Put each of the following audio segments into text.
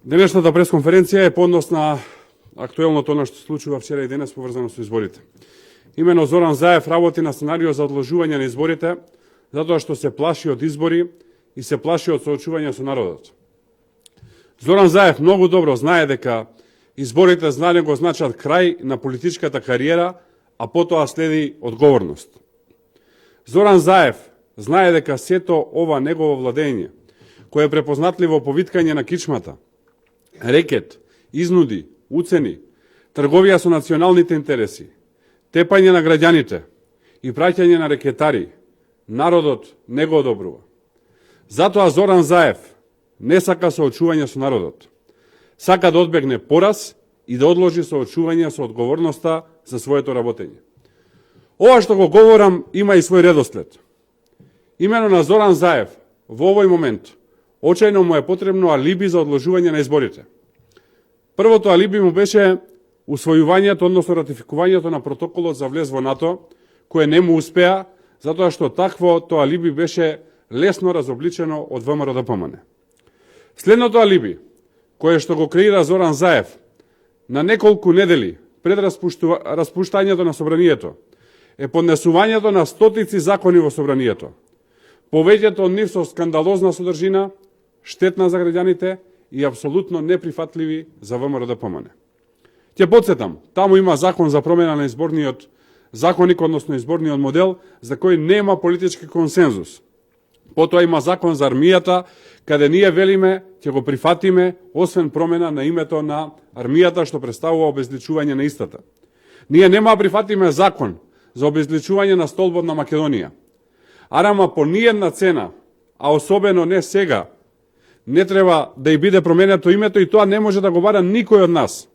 Денешната пресконференција е поднос на актуелното она што се случува вчера и денес поврзано со изборите. Имено Зоран Заев работи на сценарио за одложување на изборите, затоа што се плаши од избори и се плаши од соочување со народот. Зоран Заев многу добро знае дека изборите за него значат крај на политичката кариера, а потоа следи одговорност. Зоран Заев знае дека сето ова негово владење, кое е препознатливо по виткање на кичмата, рекет, изнуди, уцени, трговија со националните интереси, тепање на граѓаните и праќање на рекетари, народот не го одобрува. Затоа Зоран Заев не сака соочување со народот. Сака да одбегне пораз и да одложи соочување со одговорноста за своето работење. Ова што го говорам има и свој редослед. Имено на Зоран Заев во овој момент очајно му е потребно алиби за одложување на изборите. Првото алиби му беше усвојувањето, односно ратификувањето на протоколот за влез во НАТО, кое не му успеа, затоа што таквото алиби беше лесно разобличено од ВМРО-ДПМН. Следното алиби, кое што го креира Зоран Заев на неколку недели пред распуштањето на собранието, е поднесувањето на стотици закони во собранието. Повеќето од нив со скандалозна содржина, штетна за граѓаните и апсолутно неприфатливи за ВМРО-ДПМН. Ќе потсетам, таму има закон за промена на изборниот законник, односно изборниот модел, за кој нема политички консензус. Потоа има закон за армијата, каде ние велиме, ќе го прифатиме, освен промена на името на армијата, што представува обезличување на истата. Ние нема прифатиме закон за обезличување на столбот на Македонија. Арама по ниједна цена, а особено не сега, не треба да и биде променето името и тоа не може да го бара никој од нас.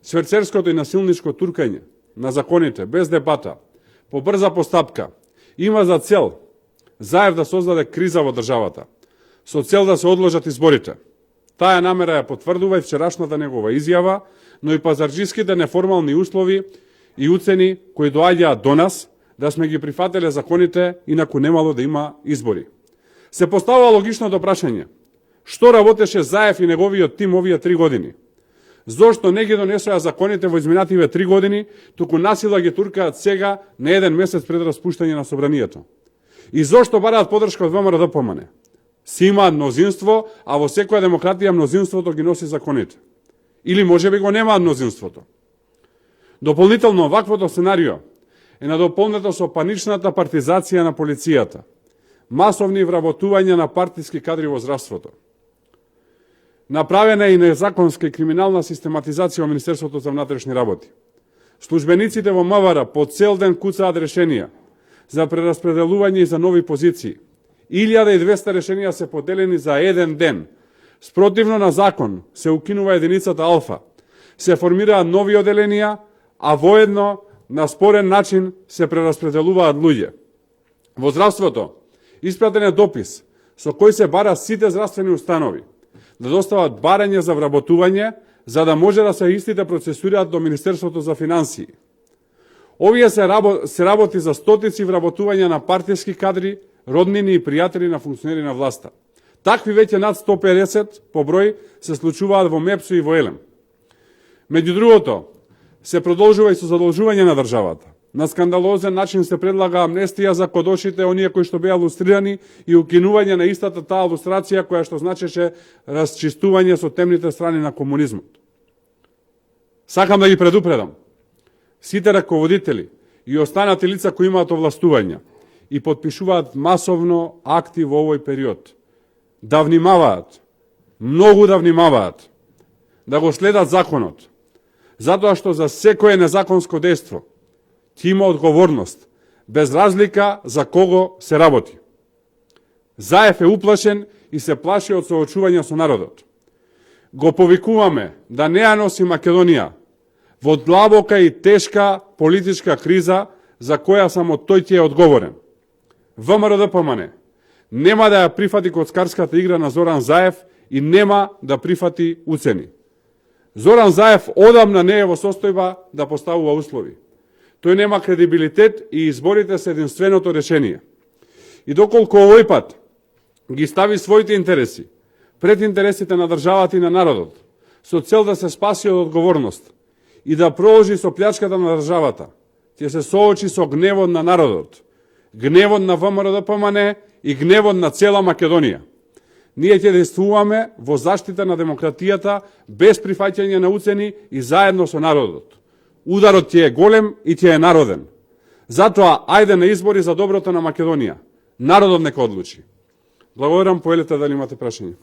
Сверцерското и насилничко туркање на законите, без дебата, по брза постапка, има за цел Заев да создаде криза во државата, со цел да се одложат изборите. Таа намера ја потврдува и вчерашната негова изјава, но и пазарџиските неформални услови и уцени кои доаѓаат до нас, да сме ги прифателе законите, инаку немало да има избори. Се поставува логичното прашање: што работеше Заев и неговиот тим овие 3 години? Зошто не ги донесоа законите во изминативе 3 години, туку насила ги туркаат сега на 1 месец пред распуштање на собранието? И зошто бараат подршка од ВМРО-ДПМН? Си имаат мнозинство, а во секоја демократија мнозинството ги носи законите. Или можеби го немаат мнозинството. Дополнително, ваквото сценарио е надополнето со паничната партизација на полицијата, масовни вработувања на партиски кадри во здравството. Направена е и незаконска и криминална систематизација во Министерството за внатрешни работи. Службениците во МВР по цел ден куцаат решенија за прераспределување и за нови позиции. 1200 решенија се поделени за 1 ден. Спротивно на закон се укинува единицата Алфа. Се формираат нови оделенија, а воедно на спорен начин се прераспределуваат луѓе. Во здравството испратен е допис со кој се бара сите здравствени установи да достават барање за вработување, за да може да се истите процесуираат до Министерството за финансии. Овие се работи за стотици вработувања на партиски кадри, роднини и пријатели на функционери на власта. Такви веќе над 150 по број се случуваат во МЕПСУ и во ЕЛЕМ. Меѓу другото, се продолжува и со задолжување на државата. На скандалозен начин се предлага амнестија за кодошите, оние кои што беа лустрирани, и укинување на истата таа лустрација која што значеше расчистување со темните страни на комунизмот. Сакам да ги предупредам сите раководители и останати лица кои имаат овластувања и подпишуваат масовно акти во овој период, да внимаваат, многу да внимаваат, да го следат законот, затоа што за секое незаконско дејство ќе има одговорност, без разлика за кого се работи. Заев е уплашен и се плаши од соочување со народот. Го повикуваме да не ја носи Македонија во длабока и тешка политичка криза за која само тој ќе е одговорен. ВМРО-ДПМН нема да ја прифати коцкарската игра на Зоран Заев и нема да прифати уцени. Зоран Заев одамна не е во состојба да поставува услови. Тој нема кредибилитет и изборите се единственото решение. И доколку овој пат ги стави своите интереси пред интересите на државата и на народот, со цел да се спаси од одговорност и да продолжи со плячката на државата, ќе се соочи со гневот на народот, гневот на ВМРО-ДПМН и гневот на цела Македонија. Ние ќе действуваме во заштита на демократијата без прифаќање на уцени и заедно со народот. Ударот ќе е голем и ќе е народен. Затоа, ајде на избори за доброто на Македонија. Народот нека одлучи. Благодарам, поелете дали имате прашање.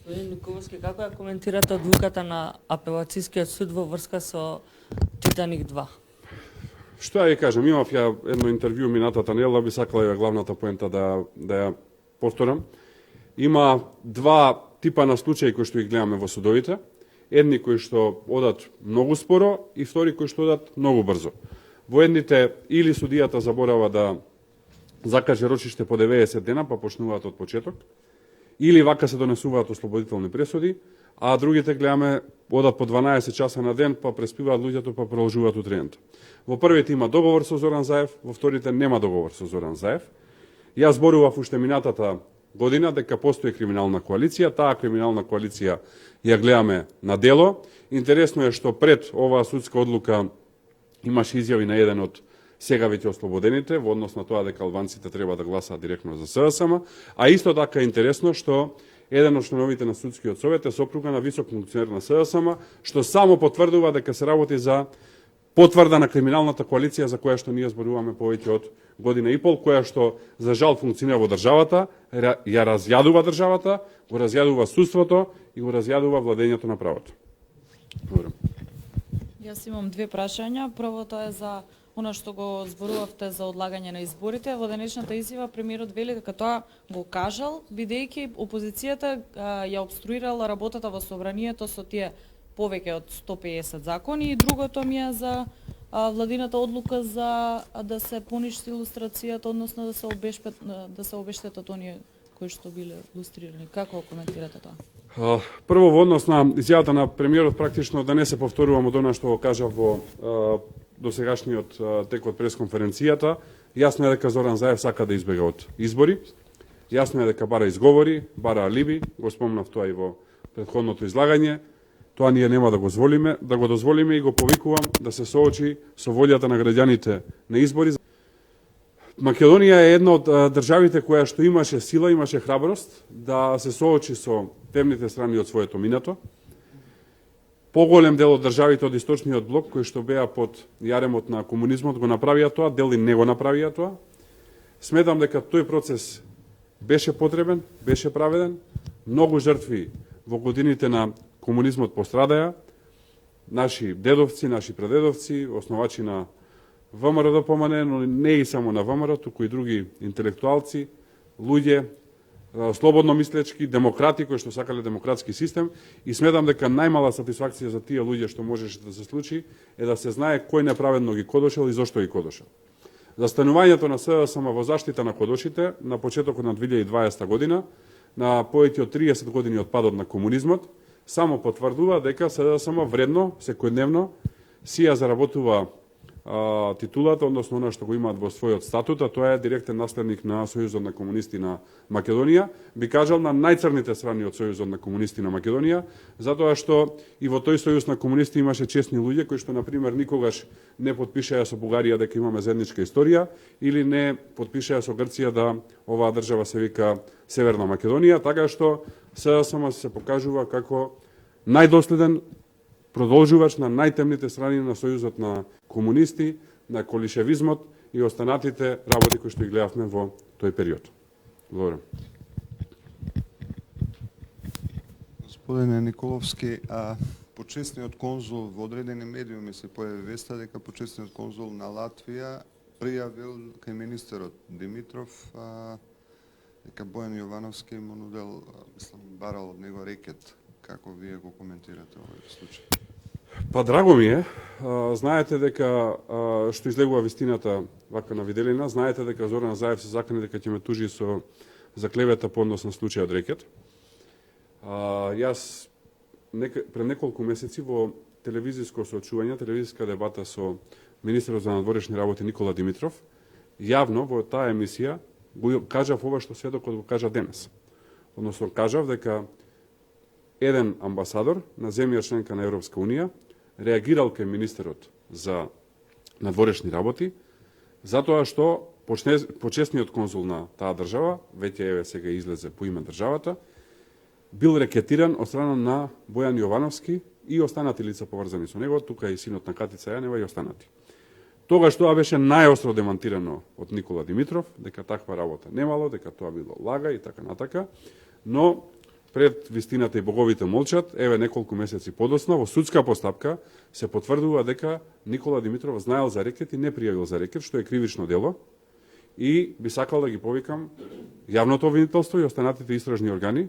Господин Николовски, како ја коментирате одлуката на апелацијскиот суд во врска со Титаник 2? Што ја ви кажам, имав ја едно интервју минатата недела, би сакала ја главната поента да ја повторам. Има два типа на случаи кои што ги гледаме во судовите. Едни кои што одат многу споро и втори кои што одат многу брзо. Во едните или судијата заборава да закаже рочиште по 90 дена, па почнуваат од почеток, или вака се донесуваат ослободителни пресуди, а другите гледаме одат по 12 часа на ден, па преспиваат луѓето, па продолжуваат утреното. Во првите има договор со Зоран Заев, во вторите нема договор со Зоран Заев. Јас зборував уште минатата година дека постои криминална коалиција, таа криминална коалиција ја гледаме на дело. Интересно е што пред оваа судска одлука имаше изјави на еден од сегавите ослободените во однос на тоа дека албанците треба да гласаат директно за СДСМ, а исто така е интересно што еден од членовите на судскиот совет е сопруга на висок функционер на СДСМ, што само потврдува дека се работи за потврда на криминалната коалиција за која што ние зборуваме повеќе од година и пол, која што за жал функционира во државата, ја разјадува државата, го разјадува судството и го разјадува владењето на правото. Благодарам. Јас имам две прашања. Првото е за она што го зборувавте за одлагање на изборите. Во денешната изјава премиерот вели дека тоа го кажал, бидејќи опозицијата ја обструирала работата во собранието со тие повеќе од 150 закони, и другото ми е за владината одлука за да се поништи илустрацијата, односно да се обештетат оние кои што биле илустрирани. Како коментирате тоа? Прво, во однос на изјавата на премиерот, практично да не се повторувам од она што го кажав во досегашниот тек од пресконференцијата. Јасно е дека Зоран Заев сака да избега од избори. Јасно е дека бара изговори, бара алиби, го спомнав тоа и во претходното излагање. Тоа ние нема да го дозволиме и го повикувам да се соочи со волјата на граѓаните на избори. Македонија е една од државите која што имаше сила, имаше храброст да се соочи со темните страни од своето минато. Поголем дел од државите од источниот блок кои што беа под јаремот на комунизмот го направија тоа, дели не го направија тоа. Сметам дека тој процес беше потребен, беше праведен. Многу жртви во годините на комунизмот пострадаја. Наши дедовци, наши прадедовци, основачи на ВМРО-ДПМН, но не и само на ВМРО, туку и други интелектуалци, луѓе, слободно мислечки, демократи кои што сакале демократски систем, и сметам дека најмала сатисфакција за тие луѓе што можеше да се случи е да се знае кој неправедно ги кодошел и зошто ги кодошел. Застанувањето на СДСМ во заштита на кодошите на почетокот на 2020 година, на повеќе од 30 години од падот на комунизмот, само потврдува дека СДСМ вредно, секојдневно, си ја заработува титулата, односно она што го имаат во својот статут, а тоа е директен наследник на Сојузот на комунисти на Македонија, би кажал на најцрните страни од Сојузот на комунисти на Македонија, затоа што и во тој Сојуз на комунисти имаше честни луѓе кои што, например, никогаш не потпишаа со Бугарија дека имаме заедничка историја, или не потпишаа со Грција да оваа држава се вика Северна Македонија, така што СДСМ се покажува како најдоследен продолжувач на најтемните страни на Сојузот на комунисти, на колишевизмот и останатите работи кои што ги гледавме во тој период. Благодарам. Господине Николовски, почесниот конзул во одредени медиуми се појави веста дека почесниот конзул на Латвија пријавил кај министерот Димитров дека Бојан Јовановски му нудел, барал од него рекет. Како вие го коментирате овој случај? Па драго ми е. Знаете дека што излегува вистината вака на виделина, знаете дека Зоран Заев се закани дека ќе ме тужи за клевета по однос на случајот рекет. Јас пред неколку месеци во телевизиско соочување, телевизиска дебата со министерот за надворешни работи Никола Димитров, јавно во таа емисија го кажав ова што сведокот го кажа денес. Односно, кажав дека еден амбасадор на земја членка на Европска Унија реагирал кај министерот за надворешни работи, затоа што почесниот конзул на таа држава, веќе еве сега излезе по име државата, бил рекетиран од страна на Бојан Јовановски и останати лица поврзани со него, тука и синот на Катица Јанева и останати. Тогаш тоа беше најостро демантирано од Никола Димитров, дека таква работа немало, дека тоа било лага и така натака, но пред вистината и боговите молчат, еве неколку месеци подоцна во судска постапка се потврдува дека Никола Димитров знаел за рекет и не пријавил за рекет, што е кривично дело, и би сакал да ги повикам јавното обвинителство и останатите истражни органи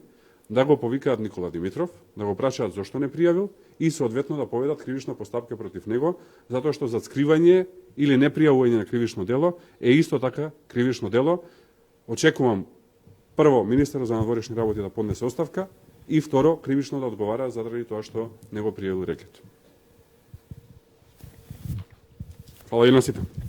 да го повикаат Никола Димитров, да го прашаат зошто не пријавил и соодветно да поведат кривична постапка против него, затоа што за скривање или непријавување на кривично дело е исто така кривично дело. Очекувам прво министерот за надворешни работи да поднесе оставка и второ кривично да одговара заради тоа што не го пријавил рекет. Фала и на сите.